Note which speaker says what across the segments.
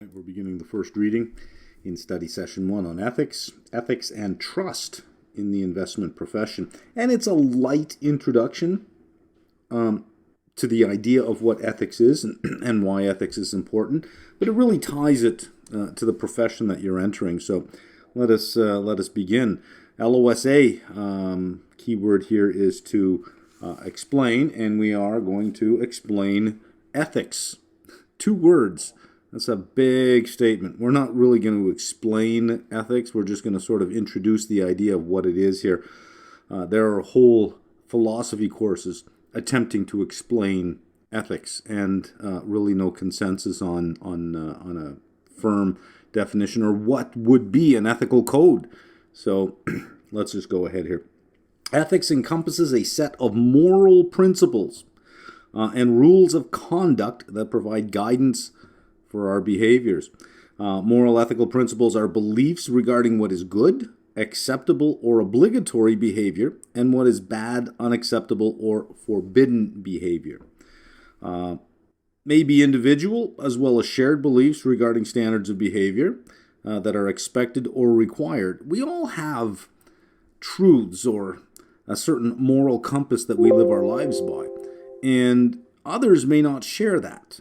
Speaker 1: We're beginning the first reading in study session 1 on ethics and trust in the investment profession. And it's a light introduction to the idea of what ethics is and why ethics is important, but it really ties it to the profession that you're entering. So let us begin. LOSA, keyword here is to explain, and we are going to explain ethics. 2 words. That's a big statement. We're not really going to explain ethics. We're just going to sort of introduce the idea of what it is here. There are whole philosophy courses attempting to explain ethics, and really no consensus on a firm definition or what would be an ethical code. So let's just go ahead here. Ethics encompasses a set of moral principles and rules of conduct that provide guidance for our behaviors. Moral ethical principles are beliefs regarding what is good, acceptable, or obligatory behavior, and what is bad, unacceptable, or forbidden behavior. May be individual as well as shared beliefs regarding standards of behavior that are expected or required. We all have truths or a certain moral compass that we live our lives by, and others may not share that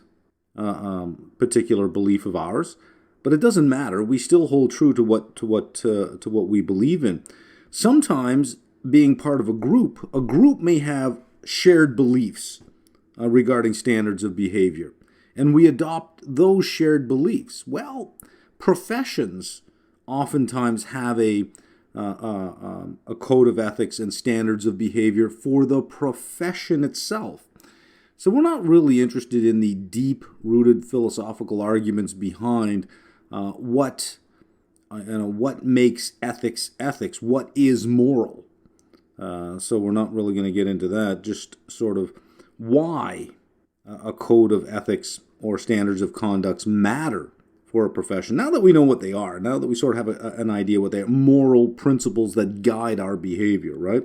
Speaker 1: particular belief of ours, but it doesn't matter. We still hold true to what we believe in. Sometimes, being part of a group may have shared beliefs regarding standards of behavior, and we adopt those shared beliefs. Well, professions oftentimes have a code of ethics and standards of behavior for the profession itself. So we're not really interested in the deep-rooted philosophical arguments behind what makes ethics ethics, what is moral. So we're not really going to get into that, just sort of why a code of ethics or standards of conduct matter for a profession. Now that we know what they are, now that we sort of have an idea what they are, moral principles that guide our behavior, right?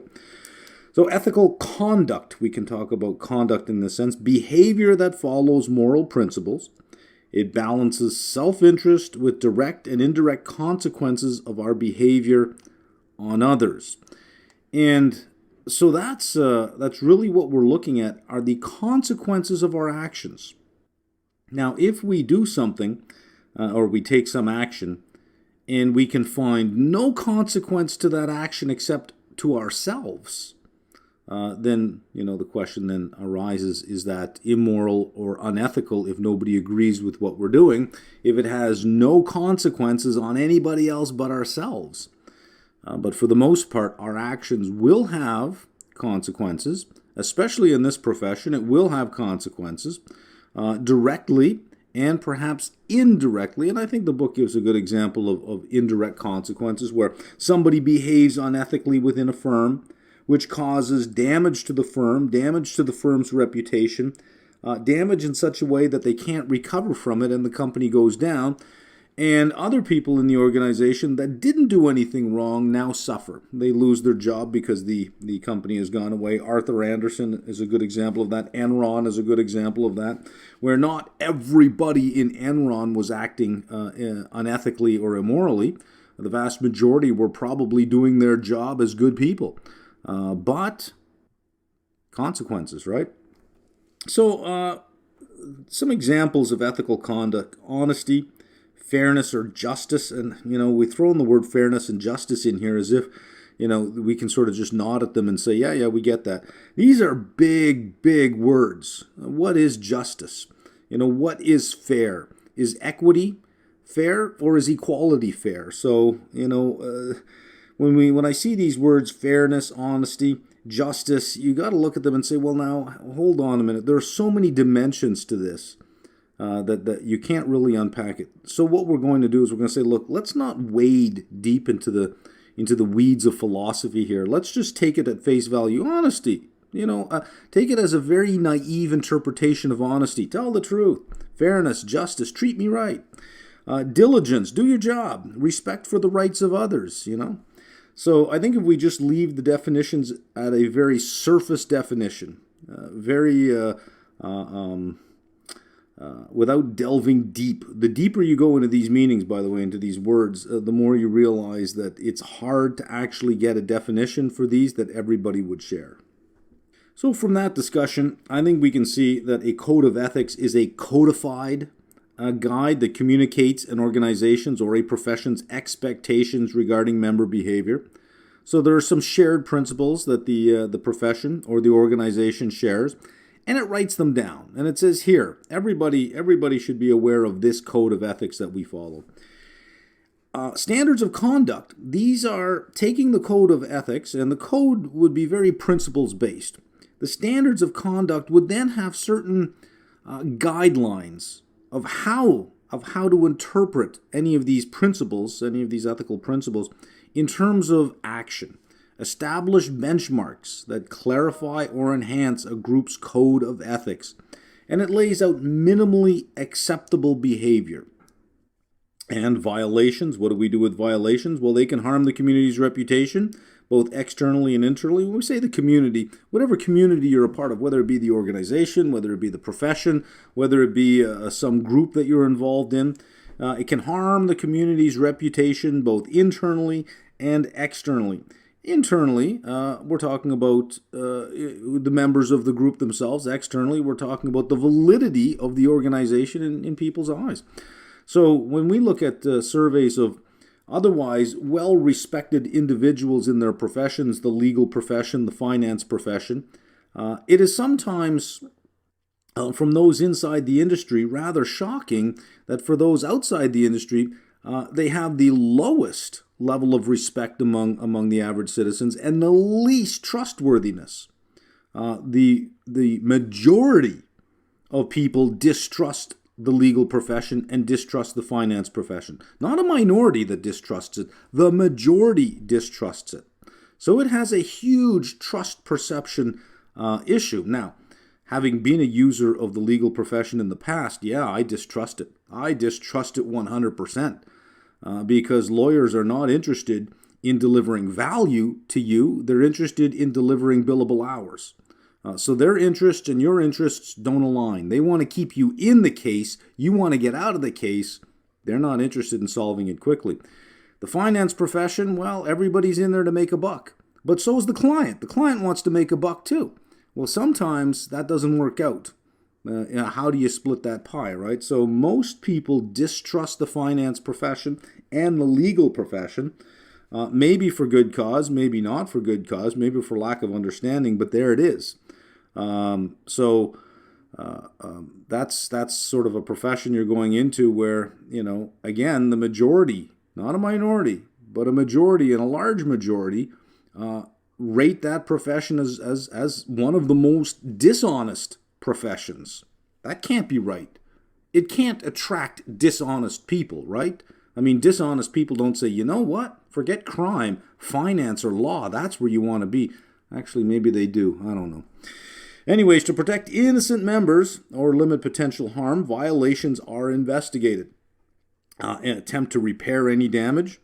Speaker 1: So ethical conduct, we can talk about conduct in this sense, behavior that follows moral principles. It balances self-interest with direct and indirect consequences of our behavior on others. And so that's really what we're looking at, are the consequences of our actions. Now, if we do something or we take some action and we can find no consequence to that action except to ourselves, then, the question then arises, is that immoral or unethical if nobody agrees with what we're doing, if it has no consequences on anybody else but ourselves? But for the most part, our actions will have consequences, especially in this profession. It will have consequences directly and perhaps indirectly. And I think the book gives a good example of indirect consequences where somebody behaves unethically within a firm, which causes damage to the firm, damage to the firm's reputation, damage in such a way that they can't recover from it and the company goes down. And other people in the organization that didn't do anything wrong now suffer. They lose their job because the company has gone away. Arthur Andersen is a good example of that. Enron is a good example of that, where not everybody in Enron was acting unethically or immorally. The vast majority were probably doing their job as good people. But consequences, right? So some examples of ethical conduct: honesty, fairness, or justice. And, we throw in the word fairness and justice in here as if, we can sort of just nod at them and say, yeah, we get that. These are big, big words. What is justice? What is fair? Is equity fair or is equality fair? So, when I see these words, fairness, honesty, justice, you got to look at them and say, well, now, hold on a minute. There are so many dimensions to this that you can't really unpack it. So what we're going to do is we're going to say, look, let's not wade deep into the weeds of philosophy here. Let's just take it at face value. Honesty, take it as a very naive interpretation of honesty. Tell the truth. Fairness, justice, treat me right. Diligence, do your job. Respect for the rights of others, So I think if we just leave the definitions at a very surface definition, very without delving deep. The deeper you go into these meanings, by the way, into these words, the more you realize that it's hard to actually get a definition for these that everybody would share. So from that discussion, I think we can see that a code of ethics is a codified guide that communicates an organization's or a profession's expectations regarding member behavior. So there are some shared principles that the profession or the organization shares, and it writes them down. And it says here, everybody should be aware of this code of ethics that we follow. Standards of conduct. These are taking the code of ethics, and the code would be very principles-based. The standards of conduct would then have certain guidelines of how to interpret any of these principles, any of these ethical principles, in terms of action. Establish benchmarks that clarify or enhance a group's code of ethics. And it lays out minimally acceptable behavior. And violations, what do we do with violations? Well, they can harm the community's reputation, both externally and internally. When we say the community, whatever community you're a part of, whether it be the organization, whether it be the profession, whether it be some group that you're involved in, it can harm the community's reputation, both internally and externally. Internally, we're talking about the members of the group themselves. Externally, we're talking about the validity of the organization in people's eyes. So when we look at surveys of otherwise well-respected individuals in their professions, the legal profession, the finance profession, it is sometimes, from those inside the industry, rather shocking that for those outside the industry, they have the lowest level of respect among the average citizens and the least trustworthiness. The majority of people distrust the legal profession and distrust the finance profession. Not a minority that distrusts it, the majority distrusts it. So it has a huge trust perception issue. Now, having been a user of the legal profession in the past, yeah, I distrust it. I distrust it 100%. Because lawyers are not interested in delivering value to you. They're interested in delivering billable hours. So their interests and your interests don't align. They want to keep you in the case. You want to get out of the case. They're not interested in solving it quickly. The finance profession, well, everybody's in there to make a buck. But so is the client. The client wants to make a buck too. Well, sometimes that doesn't work out. How do you split that pie, right? So most people distrust the finance profession and the legal profession, maybe for good cause, maybe not for good cause, maybe for lack of understanding, but there it is. That's sort of a profession you're going into where, again, the majority, not a minority, but a majority and a large majority rate that profession as one of the most dishonest professions. That can't be right. It can't attract dishonest people, right? I mean, dishonest people don't say, you know what? Forget crime, finance, or law. That's where you want to be. Actually, maybe they do. I don't know. Anyways, to protect innocent members or limit potential harm, violations are investigated. An attempt to repair any damage,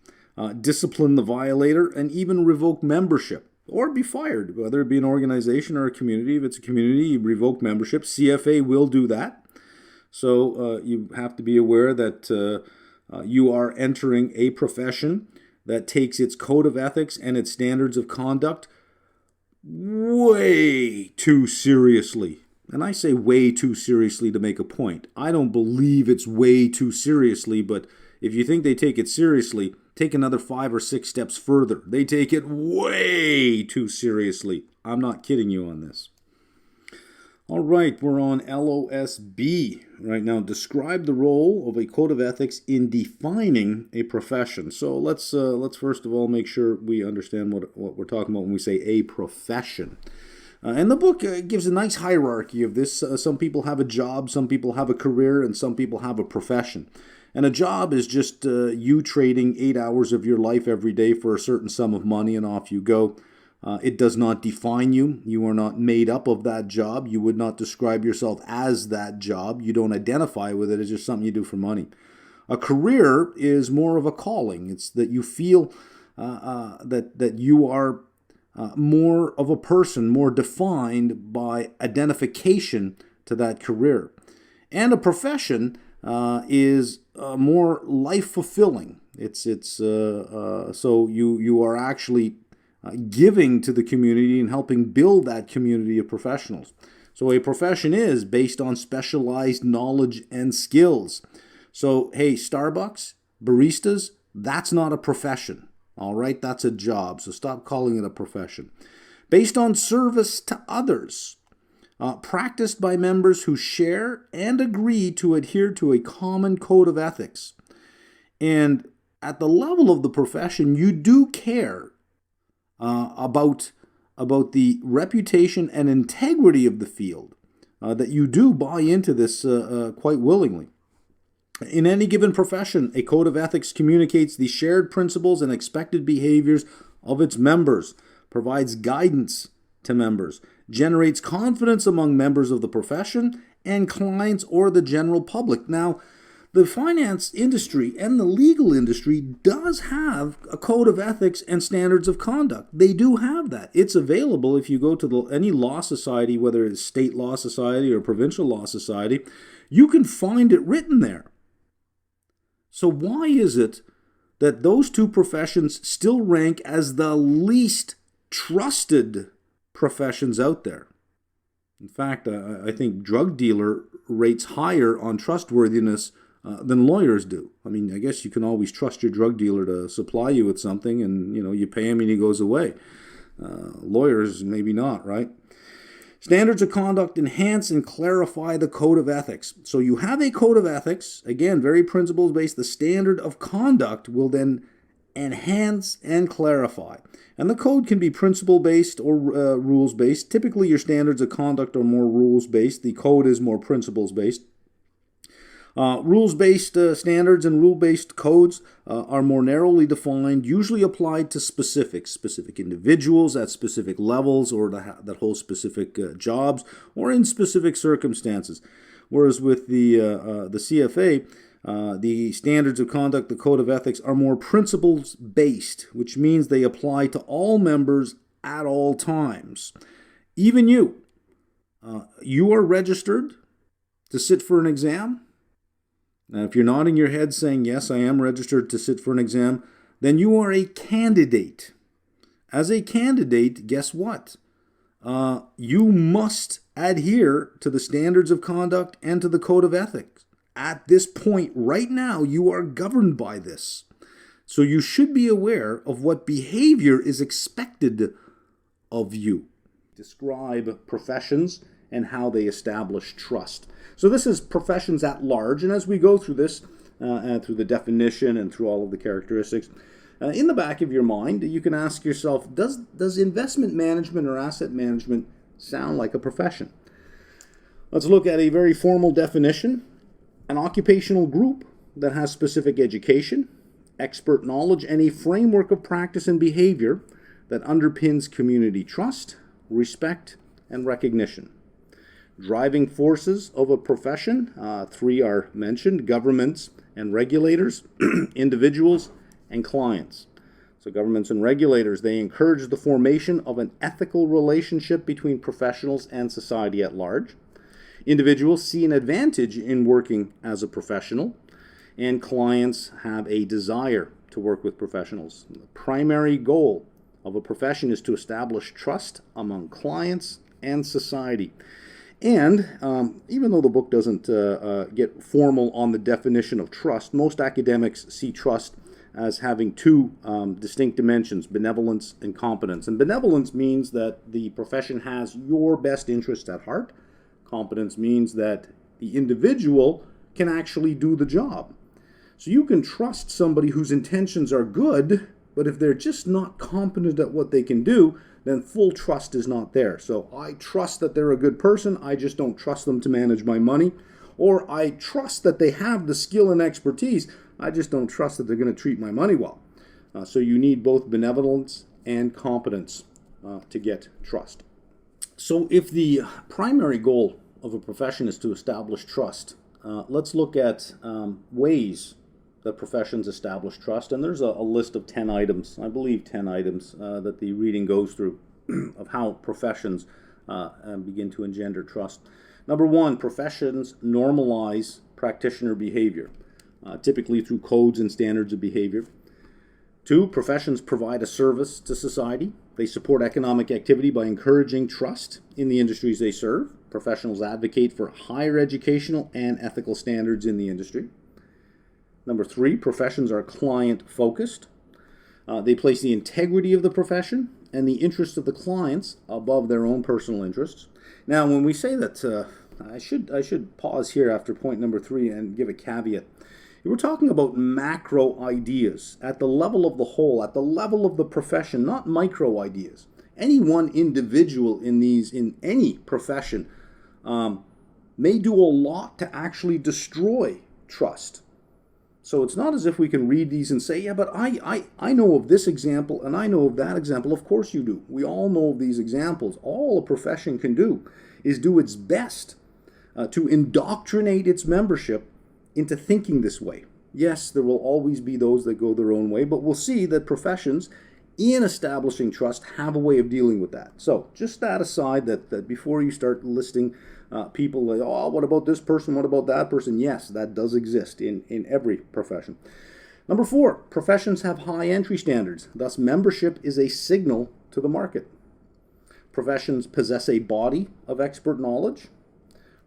Speaker 1: discipline the violator, and even revoke membership. Or be fired, whether it be an organization or a community. If it's a community, you revoke membership. CFA will do that. So you have to be aware that you are entering a profession that takes its code of ethics and its standards of conduct way too seriously. And I say way too seriously to make a point. I don't believe it's way too seriously, but if you think they take it seriously, take another 5 or 6 steps further. They take it way too seriously. I'm not kidding you on this. All right, we're on LOSB right now. Describe the role of a code of ethics in defining a profession. So let's first of all make sure we understand what we're talking about when we say a profession. And the book gives a nice hierarchy of this. Some people have a job, some people have a career, and some people have a profession. And a job is just you trading 8 hours of your life every day for a certain sum of money, and off you go. It does not define you. You are not made up of that job. You would not describe yourself as that job. You don't identify with it. It's just something you do for money. A career is more of a calling. It's that you feel that you are more of a person, more defined by identification to that career. And a profession is more life fulfilling. So you are actually giving to the community and helping build that community of professionals. So a profession is based on specialized knowledge and skills. So, hey, Starbucks, baristas, that's not a profession. All right, that's a job. So stop calling it a profession. Based on service to others, practiced by members who share and agree to adhere to a common code of ethics. And at the level of the profession, you do care about the reputation and integrity of the field, that you do buy into this quite willingly. In any given profession, a code of ethics communicates the shared principles and expected behaviors of its members, provides guidance to members, generates confidence among members of the profession and clients or the general public. Now, the finance industry and the legal industry does have a code of ethics and standards of conduct. They do have that. It's available if you go to any law society, whether it's state law society or provincial law society, you can find it written there. So why is it that those two professions still rank as the least trusted professions out there? In fact, I think drug dealer rates higher on trustworthiness than lawyers do. I mean, I guess you can always trust your drug dealer to supply you with something, and you pay him and he goes away. Lawyers, maybe not, right? Standards of conduct enhance and clarify the code of ethics. So you have a code of ethics, again, very principles-based. The standard of conduct will then enhance and clarify. And the code can be principle-based or rules-based. Typically, your standards of conduct are more rules-based. The code is more principles-based. Rules-based standards and rule-based codes are more narrowly defined, usually applied to specific individuals at specific levels or that hold specific jobs or in specific circumstances. Whereas with the CFA, the standards of conduct, the code of ethics, are more principles-based, which means they apply to all members at all times. Even you. You are registered to sit for an exam. Now, if you're nodding your head saying, yes, I am registered to sit for an exam, then you are a candidate. As a candidate, guess what? You must adhere to the standards of conduct and to the code of ethics. At this point, right now, you are governed by this. So you should be aware of what behavior is expected of you. Describe professions and how they establish trust. So this is professions at large, and as we go through this, through the definition and through all of the characteristics, in the back of your mind, you can ask yourself, does investment management or asset management sound like a profession? Let's look at a very formal definition. An occupational group that has specific education, expert knowledge, and a framework of practice and behavior that underpins community trust, respect, and recognition. Driving forces of a profession, three are mentioned: governments and regulators, individuals, and clients. So governments and regulators, they encourage the formation of an ethical relationship between professionals and society at large. Individuals see an advantage in working as a professional, and clients have a desire to work with professionals. The primary goal of a profession is to establish trust among clients and society. And even though the book doesn't get formal on the definition of trust, most academics see trust as having two distinct dimensions: benevolence and competence. And benevolence means that the profession has your best interest at heart. Competence means that the individual can actually do the job. So you can trust somebody whose intentions are good, but if they're just not competent at what they can do, then full trust is not there. So I trust that they're a good person, I just don't trust them to manage my money. Or I trust that they have the skill and expertise, I just don't trust that they're going to treat my money well. So you need both benevolence and competence to get trust. So if the primary goal of a profession is to establish trust, let's look at ways that professions establish trust. And there's a list of 10 items, I believe 10 items, that the reading goes through of how professions begin to engender trust. Number one, professions normalize practitioner behavior, typically through codes and standards of behavior. Two, professions provide a service to society. They support economic activity by encouraging trust in the industries they serve. Professionals advocate for higher educational and ethical standards in the industry. Number three, professions are client-focused. They place the integrity of the profession and the interests of the clients above their own personal interests. Now, when we say that, I should pause here after point number three and give a caveat. We're talking about macro ideas at the level of the whole, at the level of the profession, not micro ideas. Any one individual in any profession may do a lot to actually destroy trust. So it's not as if we can read these and say, yeah, but I know of this example and I know of that example. Of course you do. We all know of these examples. All a profession can do is do its best to indoctrinate its membership into thinking this way. Yes, there will always be those that go their own way, but we'll see that professions in establishing trust have a way of dealing with that. So just that aside, that before you start listing people like, oh, what about this person, what about that person? Yes, that does exist in every profession. Number four, professions have high entry standards. Thus, membership is a signal to the market. Professions possess a body of expert knowledge.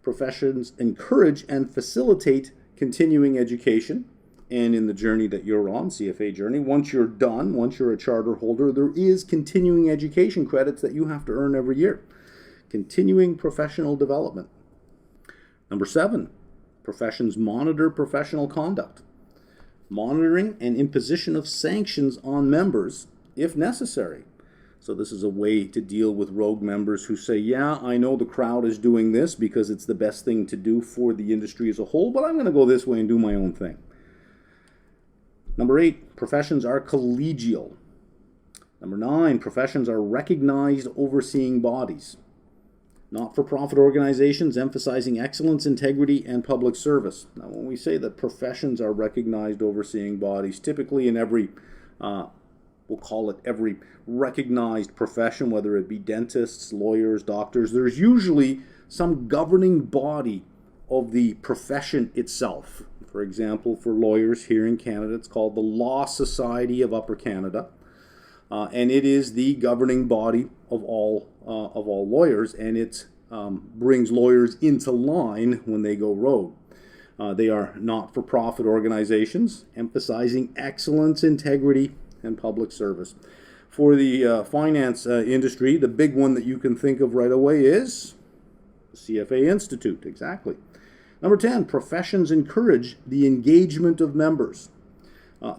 Speaker 1: Professions encourage and facilitate continuing education, and in the journey that you're on, CFA journey, once you're done, once you're a charter holder, there is continuing education credits that you have to earn every year. Continuing professional development. Number seven, professions monitor professional conduct. Monitoring and imposition of sanctions on members if necessary. So this is a way to deal with rogue members who say, yeah, I know the crowd is doing this because it's the best thing to do for the industry as a whole, but I'm going to go this way and do my own thing. Number eight, professions are collegial. Number nine, professions are recognized overseeing bodies. Not-for-profit organizations emphasizing excellence, integrity, and public service. Now, when we say that professions are recognized overseeing bodies, typically in every we'll call it every recognized profession, whether it be dentists, lawyers, doctors, there's usually some governing body of the profession itself. For example, for lawyers here in Canada, it's called the Law Society of Upper Canada, and it is the governing body of all lawyers, and it brings lawyers into line when they go rogue. They are not-for-profit organizations emphasizing excellence, integrity, and public service. For the finance industry, the big one that you can think of right away is the CFA Institute. Exactly. Number 10, professions encourage the engagement of members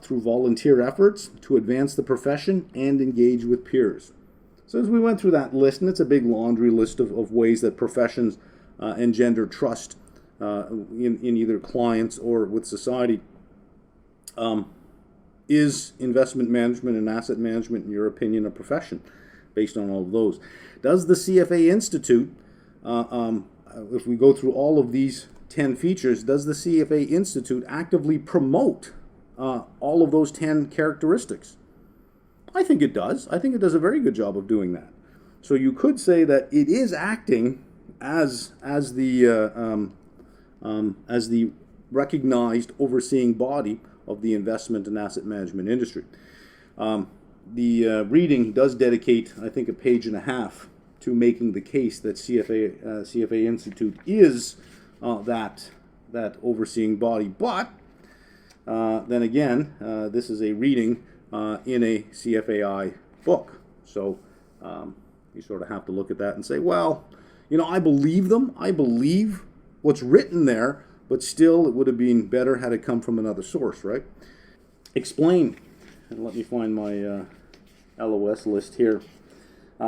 Speaker 1: through volunteer efforts to advance the profession and engage with peers. So as we went through that list, and it's a big laundry list of ways that professions engender trust in either clients or with society, is investment management and asset management, in your opinion, a profession based on all of those? Does the CFA Institute, if we go through all of these 10 features, does the CFA Institute actively promote all of those 10 characteristics? I think it does. I think it does a very good job of doing that. So you could say that it is acting as the recognized overseeing body of the investment and asset management industry. The reading does dedicate, I think, a page and a half to making the case that CFA Institute is that overseeing body. But then again, this is a reading in a CFAI book. So you sort of have to look at that and say, well, I believe them. I believe what's written there, but still it would have been better had it come from another source, right? Explain, and let me find my LOS list here.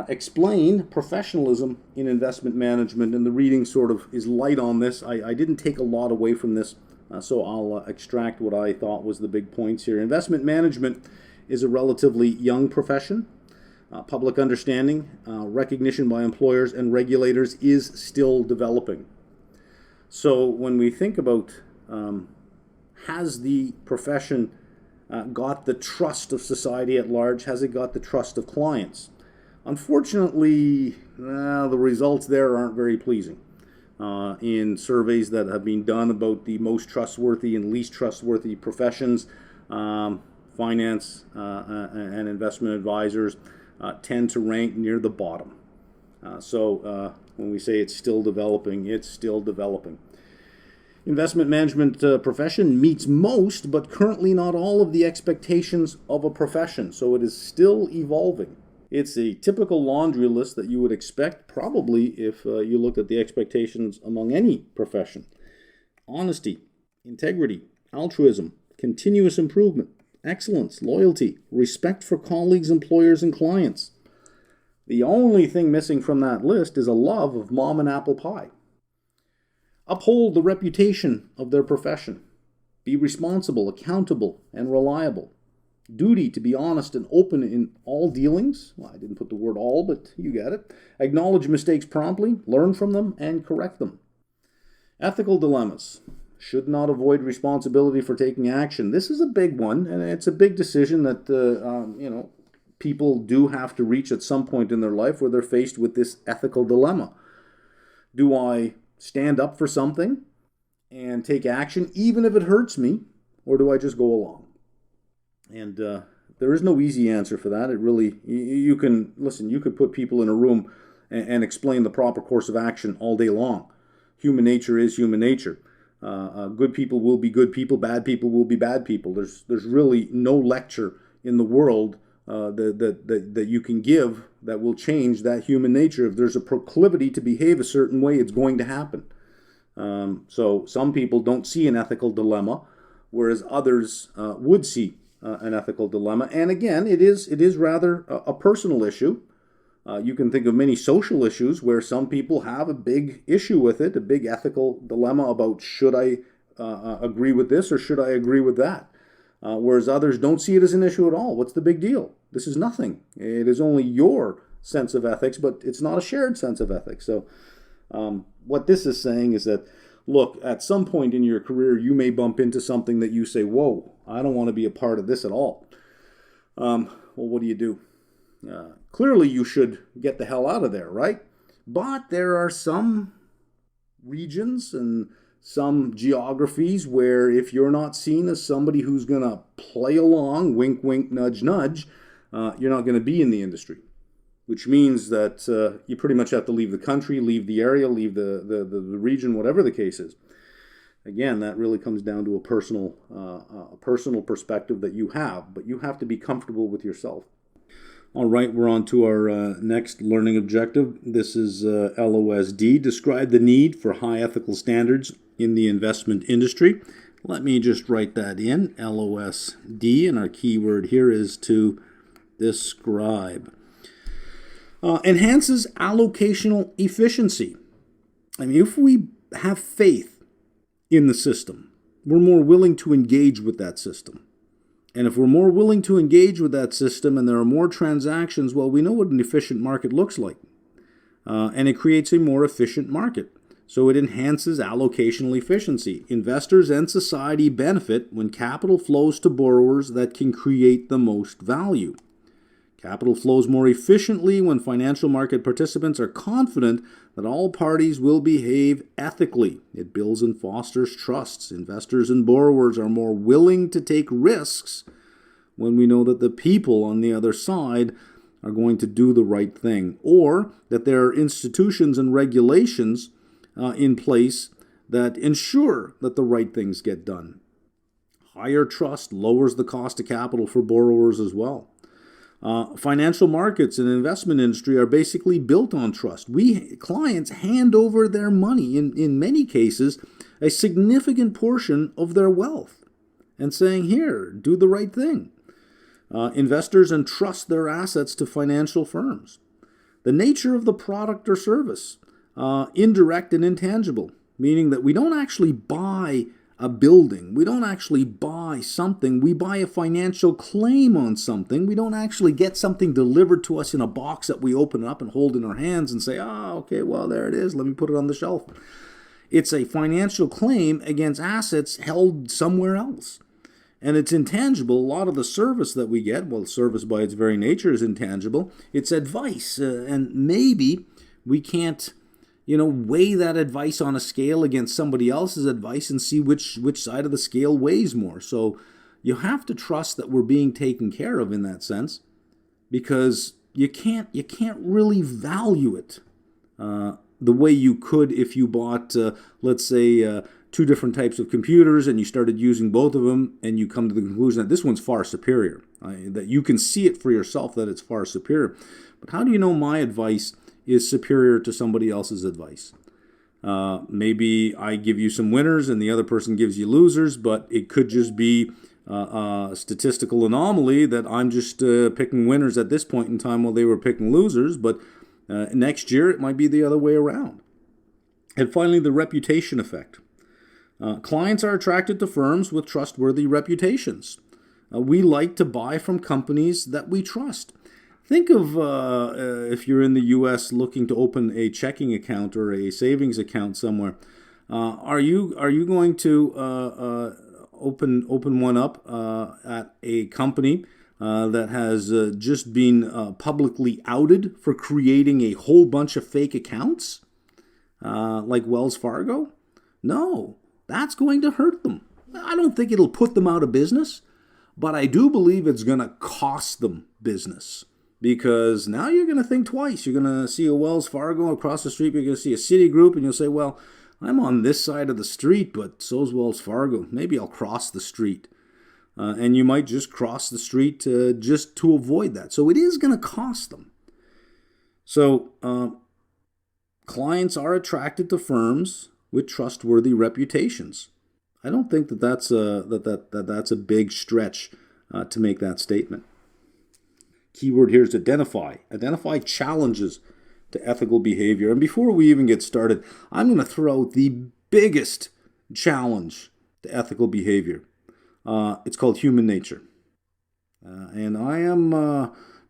Speaker 1: Explain professionalism in investment management, and the reading sort of is light on this. I didn't take a lot away from this, so I'll extract what I thought was the big points here. Investment management is a relatively young profession. Public understanding, recognition by employers and regulators is still developing. So when we think about has the profession got the trust of society at large? Has it got the trust of clients? Unfortunately, the results there aren't very pleasing. in surveys that have been done about the most trustworthy and least trustworthy professions. Finance and investment advisors tend to rank near the bottom. So when we say it's still developing, it's still developing. Investment management profession meets most, but currently not all of the expectations of a profession. So it is still evolving. It's a typical laundry list that you would expect probably if you looked at the expectations among any profession. Honesty, integrity, altruism, continuous improvement, excellence, loyalty, respect for colleagues, employers, and clients. The only thing missing from that list is a love of mom and apple pie. Uphold the reputation of their profession. Be responsible, accountable, and reliable. Duty to be honest and open in all dealings. Well, I didn't put the word all, but you get it. Acknowledge mistakes promptly, learn from them, and correct them. Ethical dilemmas. Should not avoid responsibility for taking action. This is a big one, and it's a big decision that people do have to reach at some point in their life where they're faced with this ethical dilemma. Do I stand up for something and take action even if it hurts me, or do I just go along? And there is no easy answer for that. It really, you could put people in a room and explain the proper course of action all day long. Human nature is human nature. Good people will be good people, bad people will be bad people. There's really no lecture in the world that you can give that will change that human nature. If there's a proclivity to behave a certain way, it's going to happen. So some people don't see an ethical dilemma, whereas others would see an ethical dilemma. And again, it is rather a personal issue. You can think of many social issues where some people have a big issue with it, a big ethical dilemma about should I agree with this or should I agree with that? Whereas others don't see it as an issue at all. What's the big deal? This is nothing. It is only your sense of ethics, but it's not a shared sense of ethics. So what this is saying is that, look, at some point in your career, you may bump into something that you say, whoa, I don't want to be a part of this at all. Well, what do you do? Clearly, you should get the hell out of there, right? But there are some regions and some geographies where if you're not seen as somebody who's going to play along, wink, wink, nudge, nudge, you're not going to be in the industry, which means that you pretty much have to leave the country, leave the area, leave the region, whatever the case is. Again, that really comes down to a personal perspective that you have, but you have to be comfortable with yourself. All right, we're on to our next learning objective. This is LOSD. Describe the need for high ethical standards in the investment industry. Let me just write that in, LOSD, and our keyword here is to describe. Enhances allocational efficiency. I mean, if we have faith in the system, we're more willing to engage with that system. And if we're more willing to engage with that system and there are more transactions, well, we know what an efficient market looks like. And it creates a more efficient market. So it enhances allocational efficiency. Investors and society benefit when capital flows to borrowers that can create the most value. Capital flows more efficiently when financial market participants are confident that all parties will behave ethically. It builds and fosters trusts. Investors and borrowers are more willing to take risks when we know that the people on the other side are going to do the right thing, or that there are institutions and regulations in place that ensure that the right things get done. Higher trust lowers the cost of capital for borrowers as well. Financial markets and investment industry are basically built on trust. Clients hand over their money, in many cases, a significant portion of their wealth, and saying, here, do the right thing. Investors entrust their assets to financial firms. The nature of the product or service, indirect and intangible, meaning that we don't actually buy a building. We don't actually buy something. We buy a financial claim on something. We don't actually get something delivered to us in a box that we open up and hold in our hands and say, okay, well, there it is. Let me put it on the shelf. It's a financial claim against assets held somewhere else. And it's intangible. A lot of the service that we get, well, service by its very nature is intangible. It's advice. And maybe we can't weigh that advice on a scale against somebody else's advice and see which side of the scale weighs more. So you have to trust that we're being taken care of in that sense, because you can't really value it the way you could if you bought, let's say, two different types of computers and you started using both of them and you come to the conclusion that this one's far superior, that you can see it for yourself that it's far superior. But how do you know my advice is superior to somebody else's advice? Maybe I give you some winners and the other person gives you losers, but it could just be a statistical anomaly that I'm just picking winners at this point in time while they were picking losers, but next year it might be the other way around. And finally, the reputation effect. Clients are attracted to firms with trustworthy reputations. We like to buy from companies that we trust. Think of if you're in the U.S. looking to open a checking account or a savings account somewhere. Are you going to open one up at a company that has just been publicly outed for creating a whole bunch of fake accounts, like Wells Fargo? No, that's going to hurt them. I don't think it'll put them out of business, but I do believe it's going to cost them business. Because now you're going to think twice. You're going to see a Wells Fargo across the street. You're going to see a Citigroup, and you'll say, well, I'm on this side of the street, but so's Wells Fargo. Maybe I'll cross the street. And you might just cross the street just to avoid that. So it is going to cost them. So clients are attracted to firms with trustworthy reputations. I don't think that's a big stretch to make that statement. Keyword here is identify. Identify challenges to ethical behavior. And before we even get started, I'm going to throw out the biggest challenge to ethical behavior. It's called human nature. And I am,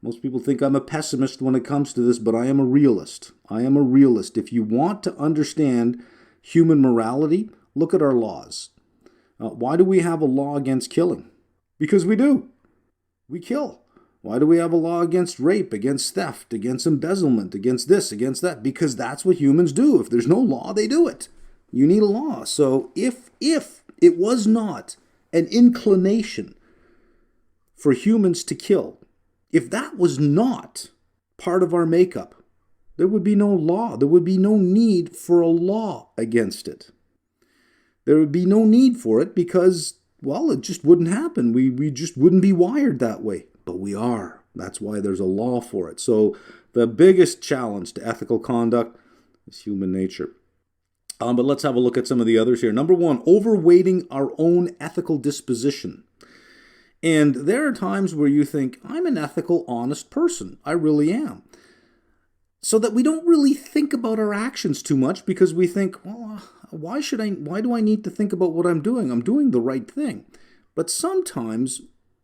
Speaker 1: most people think I'm a pessimist when it comes to this, but I am a realist. I am a realist. If you want to understand human morality, look at our laws. Why do we have a law against killing? Because we do. We kill. Why do we have a law against rape, against theft, against embezzlement, against this, against that? Because that's what humans do. If there's no law, they do it. You need a law. So if it was not an inclination for humans to kill, if that was not part of our makeup, there would be no law. There would be no need for a law against it. There would be no need for it because, well, it just wouldn't happen. We just wouldn't be wired that way. But we are. That's why there's a law for it. So the biggest challenge to ethical conduct is human nature. But let's have a look at some of the others here. Number one, overweighting our own ethical disposition. And there are times where you think, I'm an ethical, honest person. I really am. So that we don't really think about our actions too much because we think, well, why do I need to think about what I'm doing? I'm doing the right thing. But sometimes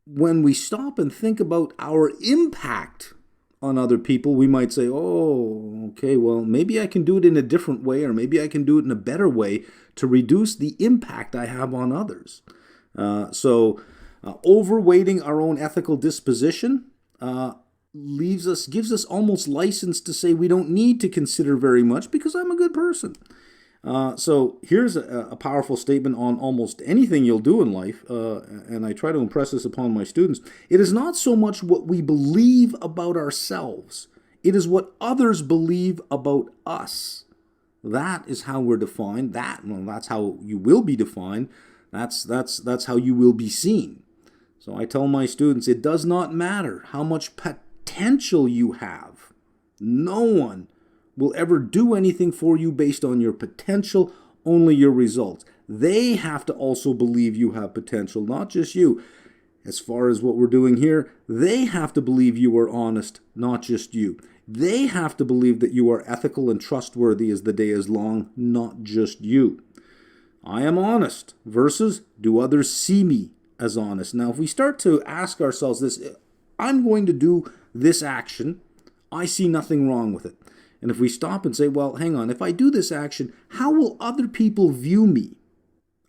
Speaker 1: when we stop and think about our impact on other people, we might say, oh, okay, well, maybe I can do it in a different way, or maybe I can do it in a better way to reduce the impact I have on others. So overweighting our own ethical disposition gives us almost license to say we don't need to consider very much because I'm a good person. So here's a powerful statement on almost anything you'll do in life, and I try to impress this upon my students. It is not so much what we believe about ourselves. It is what others believe about us. That is how we're defined. That's how you will be defined. That's how you will be seen. So I tell my students, it does not matter how much potential you have. No one will ever do anything for you based on your potential, only your results. They have to also believe you have potential, not just you. As far as what we're doing here, they have to believe you are honest, not just you. They have to believe that you are ethical and trustworthy as the day is long, not just you. I am honest versus do others see me as honest? Now, if we start to ask ourselves this, I'm going to do this action, I see nothing wrong with it. And if we stop and say, well, hang on, if I do this action, how will other people view me?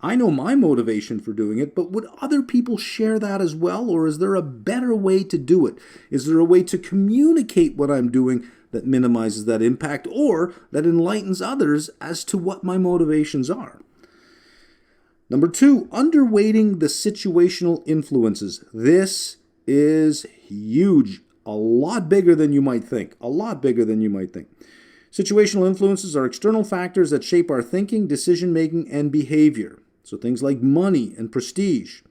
Speaker 1: I know my motivation for doing it, but would other people share that as well? Or is there a better way to do it? Is there a way to communicate what I'm doing that minimizes that impact or that enlightens others as to what my motivations are. Number 2, underweighting the situational influences. This is huge. A lot bigger than you might think. A lot bigger than you might think. Situational influences are external factors that shape our thinking, decision-making, and behavior. So things like money and prestige,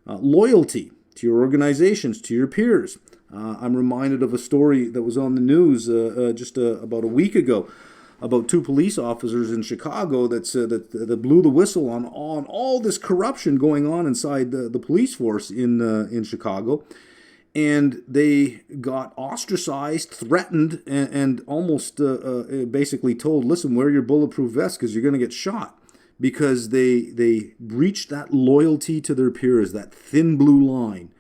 Speaker 1: loyalty to your organizations, to your peers. I'm reminded of a story that was on the news just about a week ago about 2 police officers in Chicago that blew the whistle on all this corruption going on inside the police force in Chicago. And they got ostracized, threatened, and almost basically told, listen, wear your bulletproof vest because you're going to get shot. Because they breached that loyalty to their peers, that thin blue line.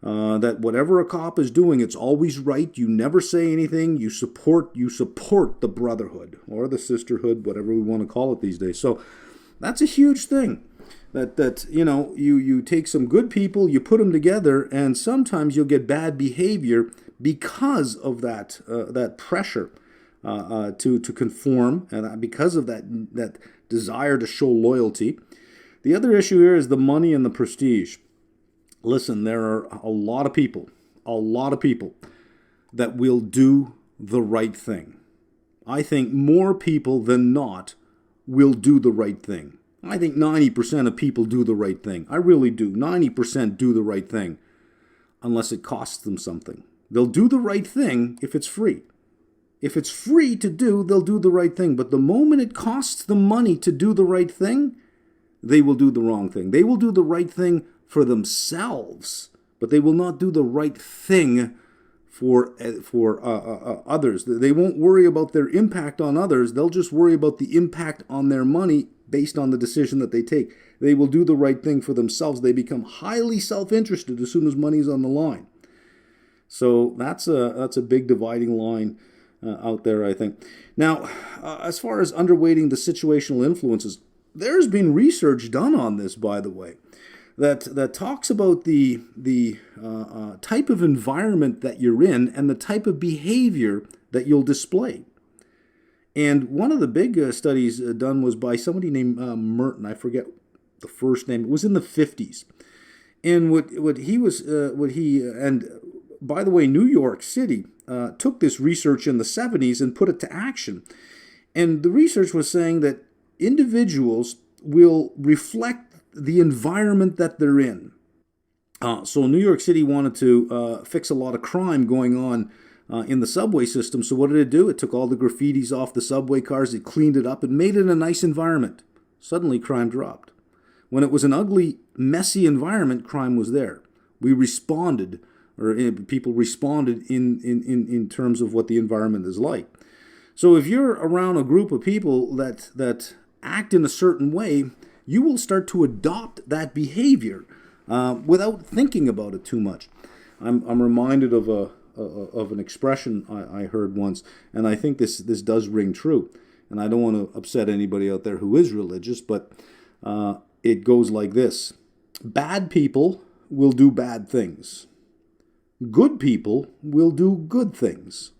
Speaker 1: That whatever a cop is doing, it's always right. You never say anything. You support the brotherhood or the sisterhood, whatever we want to call it these days. So that's a huge thing. That you take some good people, you put them together, and sometimes you'll get bad behavior because of that pressure to conform, and because of that desire to show loyalty. The other issue here is the money and the prestige. Listen, there are a lot of people that will do the right thing. I think more people than not will do the right thing. I think 90% of people do the right thing. I really do. 90% do the right thing, unless it costs them something. They'll do the right thing if it's free. If it's free to do, they'll do the right thing. But the moment it costs them money to do the right thing, they will do the wrong thing. They will do the right thing for themselves, but they will not do the right thing for others. They won't worry about their impact on others. They'll just worry about the impact on their money based on the decision that they take. They will do the right thing for themselves. They become highly self-interested as soon as money's on the line. So that's a big dividing line out there, I think. Now, as far as underweighting the situational influences, there's been research done on this, by the way, that talks about the type of environment that you're in and the type of behavior that you'll display. And one of the big studies done was by somebody named Merton. I forget the first name. It was in the 50s. And and by the way, New York City took this research in the 70s and put it to action. And the research was saying that individuals will reflect the environment that they're in. So New York City wanted to fix a lot of crime going on in the subway system. So what did it do? It took all the graffitis off the subway cars, it cleaned it up, and made it a nice environment. Suddenly crime dropped. When it was an ugly, messy environment, crime was there. We responded, or people responded in terms of what the environment is like. So if you're around a group of people that act in a certain way, you will start to adopt that behavior without thinking about it too much. I'm reminded of an expression I heard once, and I think this does ring true. And I don't want to upset anybody out there who is religious, but it goes like this: bad people will do bad things. Good people will do good things.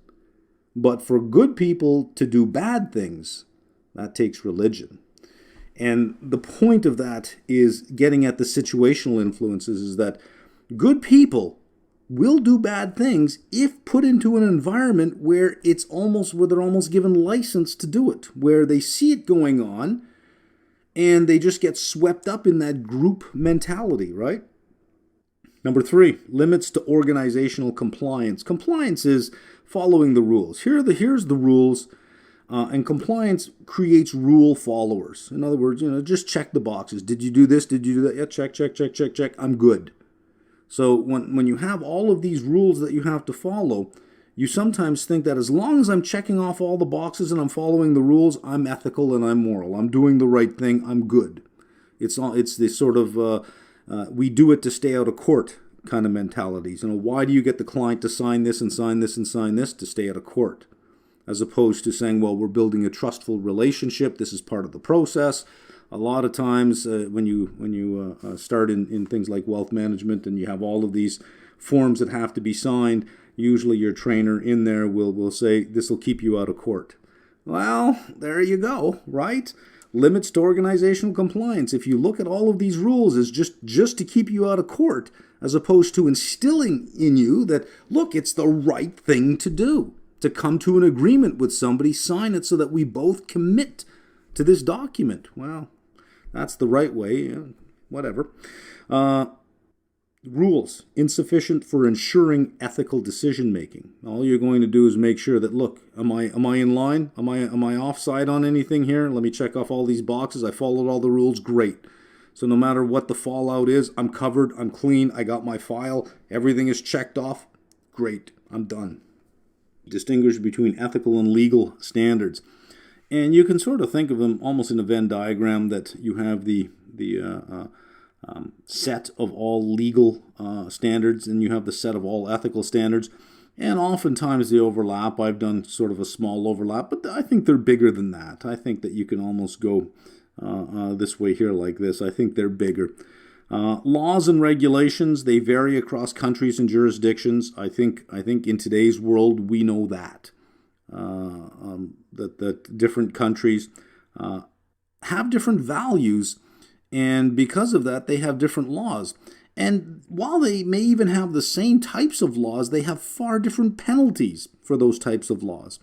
Speaker 1: But for good people to do bad things, that takes religion. And the point of that is getting at the situational influences, is that good people will do bad things if put into an environment where they're almost given license to do it, where they see it going on and they just get swept up in that group mentality, right? Number 3, limits to organizational compliance. Compliance is following the rules. Here's the rules. And compliance creates rule followers. In other words, just check the boxes. Did you do this? Did you do that? Yeah, check. I'm good. So when you have all of these rules that you have to follow, you sometimes think that as long as I'm checking off all the boxes and I'm following the rules, I'm ethical and I'm moral. I'm doing the right thing. I'm good. It's this sort of we do it to stay out of court kind of mentalities. Why do you get the client to sign this and sign this and sign this? To stay out of court. As opposed to saying, well, we're building a trustful relationship. This is part of the process. A lot of times when you start in things like wealth management and you have all of these forms that have to be signed, usually your trainer in there will say, this will keep you out of court. Well, there you go, right? Limits to organizational compliance. If you look at all of these rules as just to keep you out of court, as opposed to instilling in you that, look, it's the right thing to do, to come to an agreement with somebody, sign it so that we both commit to this document. Well, that's the right way, whatever. Rules, insufficient for ensuring ethical decision-making. All you're going to do is make sure that, look, am I in line? Am I offside on anything here? Let me check off all these boxes. I followed all the rules. Great. So no matter what the fallout is, I'm covered, I'm clean, I got my file, everything is checked off. Great, I'm done. Distinguish between ethical and legal standards. And you can sort of think of them almost in a Venn diagram, that you have the set of all legal standards, and you have the set of all ethical standards. And oftentimes they overlap. I've done sort of a small overlap, but I think they're bigger than that. I think that you can almost go this way here like this. I think they're bigger. Laws and regulations, they vary across countries and jurisdictions. I think in today's world we know that. That different countries have different values, and because of that, they have different laws. And while they may even have the same types of laws, they have far different penalties for those types of laws,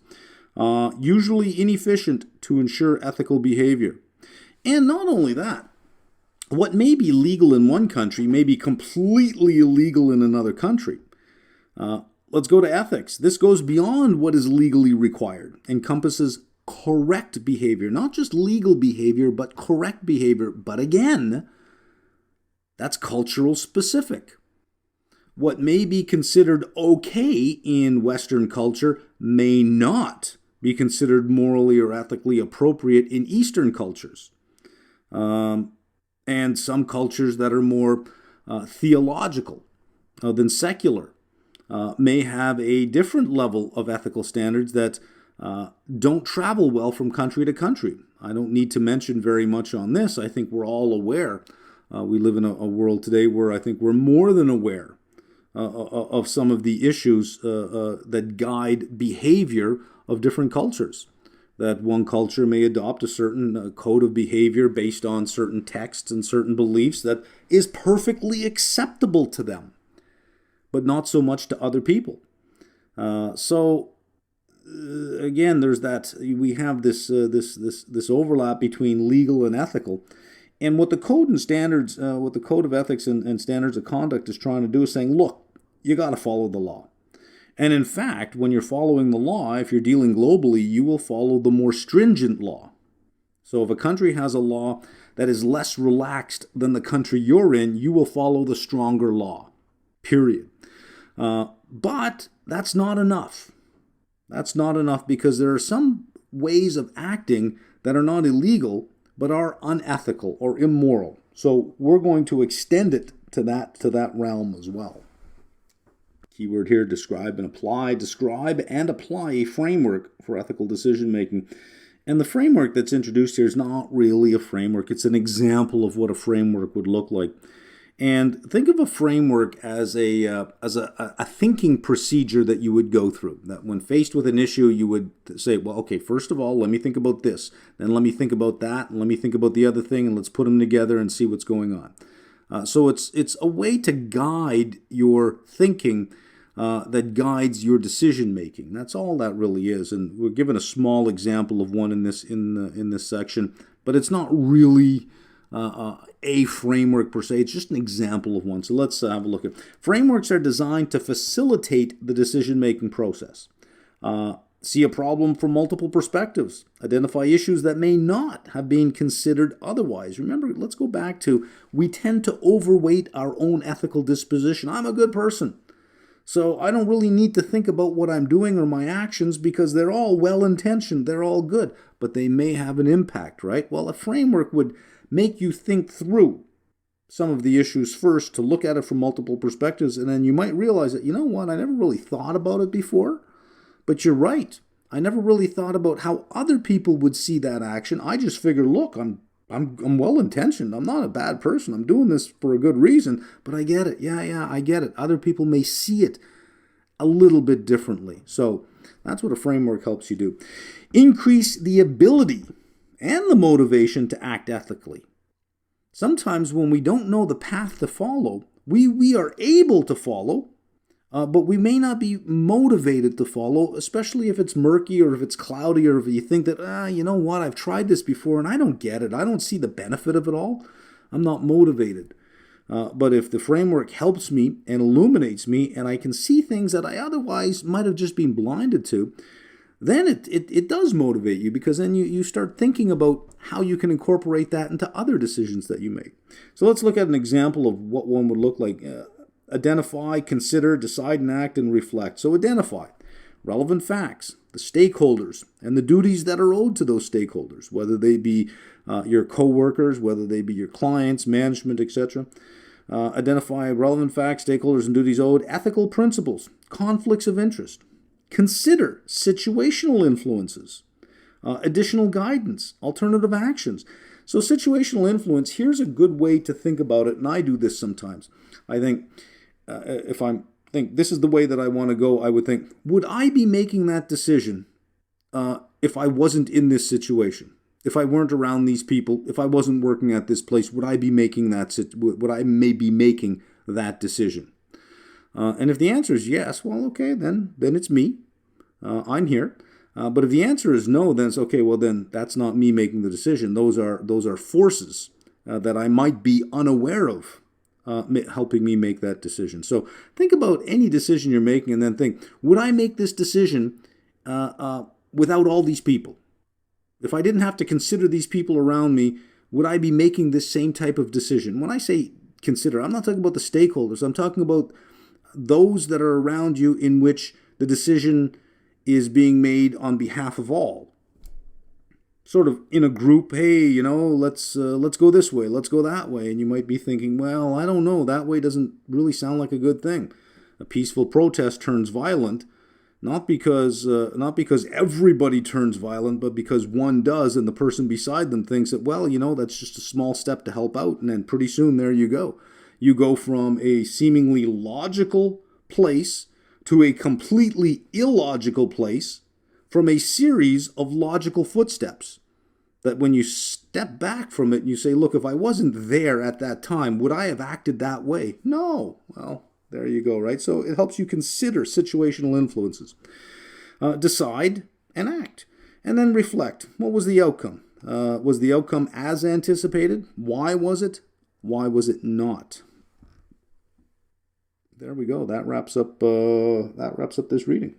Speaker 1: usually inefficient to ensure ethical behavior. And not only that, what may be legal in one country may be completely illegal in another country. Let's go to ethics. This goes beyond what is legally required, encompasses correct behavior, not just legal behavior, but correct behavior. But again, that's cultural specific. What may be considered okay in Western culture may not be considered morally or ethically appropriate in Eastern cultures. And some cultures that are more theological than secular may have a different level of ethical standards that don't travel well from country to country. I don't need to mention very much on this. I think we're all aware. We live in a world today where I think we're more than aware of some of the issues that guide behavior of different cultures. That one culture may adopt a certain code of behavior based on certain texts and certain beliefs that is perfectly acceptable to them, but not so much to other people. Again, there's that. We have this overlap between legal and ethical, and what the code and standards, what the code of ethics and standards of conduct is trying to do is saying, look, you got to follow the law. And in fact, when you're following the law, if you're dealing globally, you will follow the more stringent law. So if a country has a law that is less relaxed than the country you're in, you will follow the stronger law, period. But that's not enough. That's not enough, because there are some ways of acting that are not illegal, but are unethical or immoral. So we're going to extend it to that realm as well. Keyword here, describe and apply. Describe and apply a framework for ethical decision making. And the framework that's introduced here is not really a framework. It's an example of what a framework would look like. And think of a framework as a thinking procedure that you would go through. That when faced with an issue, you would say, well, okay, first of all, let me think about this. Then let me think about that. And let me think about the other thing. And let's put them together and see what's going on. So it's a way to guide your thinking that guides your decision making. That's all that really is. And we're given a small example of one in this section, but it's not really a framework per se. It's just an example of one. So let's have a look at frameworks. Are designed to facilitate the decision making process. See a problem from multiple perspectives. Identify issues that may not have been considered otherwise. Remember, let's go back to, we tend to overweight our own ethical disposition. I'm a good person, so I don't really need to think about what I'm doing or my actions, because they're all well-intentioned, they're all good, but they may have an impact, right? Well, a framework would make you think through some of the issues first, to look at it from multiple perspectives, and then you might realize that, you know what, I never really thought about it before, but you're right. I never really thought about how other people would see that action. I just figured, look, I'm well-intentioned. I'm not a bad person. I'm doing this for a good reason, but I get it. Yeah, I get it. Other people may see it a little bit differently. So that's what a framework helps you do. Increase the ability and the motivation to act ethically. Sometimes when we don't know the path to follow, we are able to follow, but we may not be motivated to follow, especially if it's murky or if it's cloudy or if you think that, you know what, I've tried this before and I don't get it. I don't see the benefit of it all. I'm not motivated. But if the framework helps me and illuminates me and I can see things that I otherwise might have just been blinded to, then it does motivate you, because then you start thinking about how you can incorporate that into other decisions that you make. So let's look at an example of what one would look like. Identify, consider, decide, and act, and reflect. So identify relevant facts, the stakeholders, and the duties that are owed to those stakeholders, whether they be your co-workers, whether they be your clients, management, etc. Identify relevant facts, stakeholders, and duties owed, ethical principles, conflicts of interest. Consider situational influences, additional guidance, alternative actions. So situational influence, here's a good way to think about it, and I do this sometimes. I think if I think this is the way that I want to go, I would think, would I be making that decision if I wasn't in this situation? If I weren't around these people, if I wasn't working at this place, would I be making that? Would I maybe making that decision? And if the answer is yes, well, okay, then it's me. I'm here. But if the answer is no, then it's okay. Well, then that's not me making the decision. Those are forces that I might be unaware of, helping me make that decision. So think about any decision you're making, and then think: would I make this decision without all these people? If I didn't have to consider these people around me, would I be making this same type of decision? When I say consider, I'm not talking about the stakeholders. I'm talking about those that are around you, in which the decision is being made on behalf of all. Sort of in a group, hey, let's go this way, let's go that way. And you might be thinking, well, I don't know, that way doesn't really sound like a good thing. A peaceful protest turns violent, not because everybody turns violent, but because one does, and the person beside them thinks that, well, that's just a small step to help out. And then pretty soon there you go. You go from a seemingly logical place to a completely illogical place, from a series of logical footsteps. That when you step back from it and you say, look, if I wasn't there at that time, would I have acted that way? No. Well, there you go, right? So it helps you consider situational influences. Decide and act. And then reflect. What was the outcome? Was the outcome as anticipated? Why was it? Why was it not? There we go. That wraps up this reading.